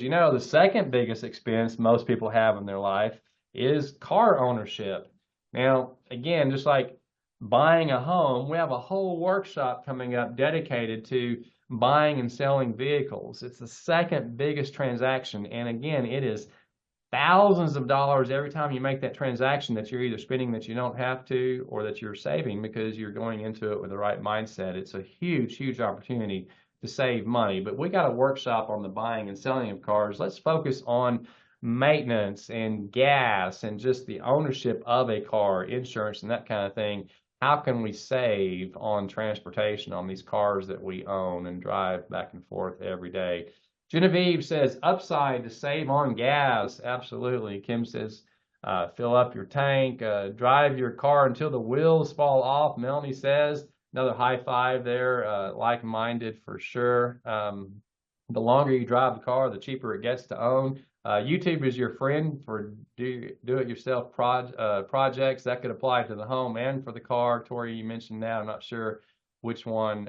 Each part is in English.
you know, the second biggest expense most people have in their life is car ownership. Now, again, just like buying a home, we have a whole workshop coming up dedicated to buying and selling vehicles. It's the second biggest transaction. And again, it is thousands of dollars every time you make that transaction that you're either spending that you don't have to or that you're saving because you're going into it with the right mindset. It's a huge, huge opportunity to save money. But we got a workshop on the buying and selling of cars. Let's focus on maintenance and gas and just the ownership of a car, insurance and that kind of thing. How can we save on transportation on these cars that we own and drive back and forth every day? Genevieve says upside to save on gas. Absolutely. Kim says fill up your tank, drive your car until the wheels fall off. Melanie says another high five there, like-minded for sure. The longer you drive the car, the cheaper it gets to own. YouTube is your friend for do-it-yourself projects. That could apply to the home and for the car. Tori, you mentioned that. I'm not sure which one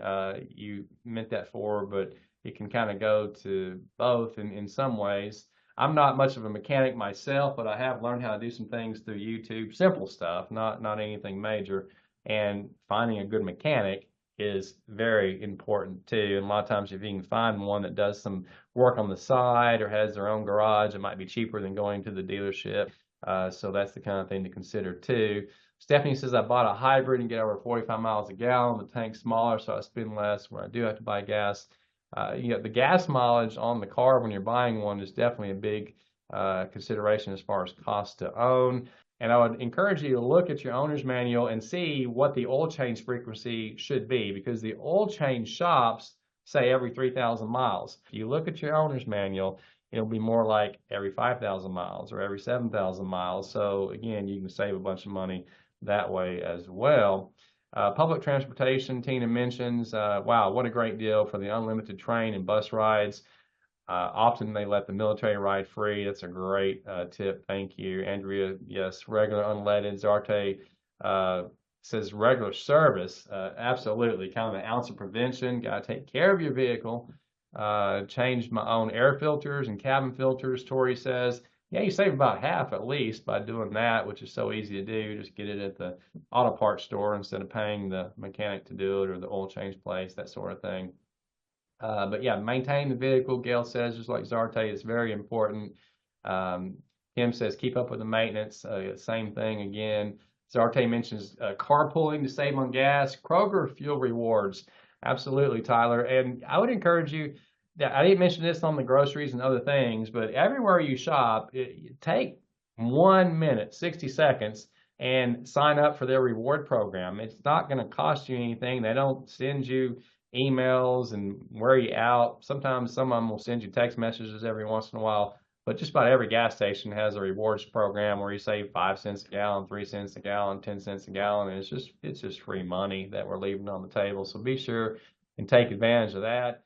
you meant that for, but it can kind of go to both in some ways. I'm not much of a mechanic myself, but I have learned how to do some things through YouTube, simple stuff, not anything major. And finding a good mechanic is very important too. And a lot of times, if you can find one that does some work on the side or has their own garage, it might be cheaper than going to the dealership. So that's the kind of thing to consider too. Stephanie says, I bought a hybrid and get over 45 miles a gallon. The tank's smaller, so I spend less when I do have to buy gas. The gas mileage on the car when you're buying one is definitely a big consideration as far as cost to own. And I would encourage you to look at your owner's manual and see what the oil change frequency should be, because the oil change shops say every 3,000 miles. If you look at your owner's manual, it'll be more like every 5,000 miles or every 7,000 miles. So again, you can save a bunch of money that way as well. Public transportation, Tina mentions, wow, what a great deal for the unlimited train and bus rides. Often they let the military ride free. That's a great tip. Thank you. Andrea, yes, regular unleaded. Zarte says regular service. Absolutely. Kind of an ounce of prevention. Got to take care of your vehicle. Changed my own air filters and cabin filters, Tori says. Yeah, you save about half at least by doing that, which is so easy to do. Just get it at the auto parts store instead of paying the mechanic to do it or the oil change place, that sort of thing. But yeah, maintain the vehicle, Gail says, just like Zarte, is very important. Kim says keep up with the maintenance. Same thing again. Zarte mentions carpooling to save on gas. Kroger fuel rewards. Absolutely, Tyler. And I would encourage you, I didn't mention this on the groceries and other things, but everywhere you shop, take 1 minute, 60 seconds, and sign up for their reward program. It's not going to cost you anything. They don't send you emails and wear you out. Sometimes some of them will send you text messages every once in a while, but just about every gas station has a rewards program where you save 5 cents a gallon, 3 cents a gallon, 10 cents a gallon, and it's just free money that we're leaving on the table. So be sure and take advantage of that.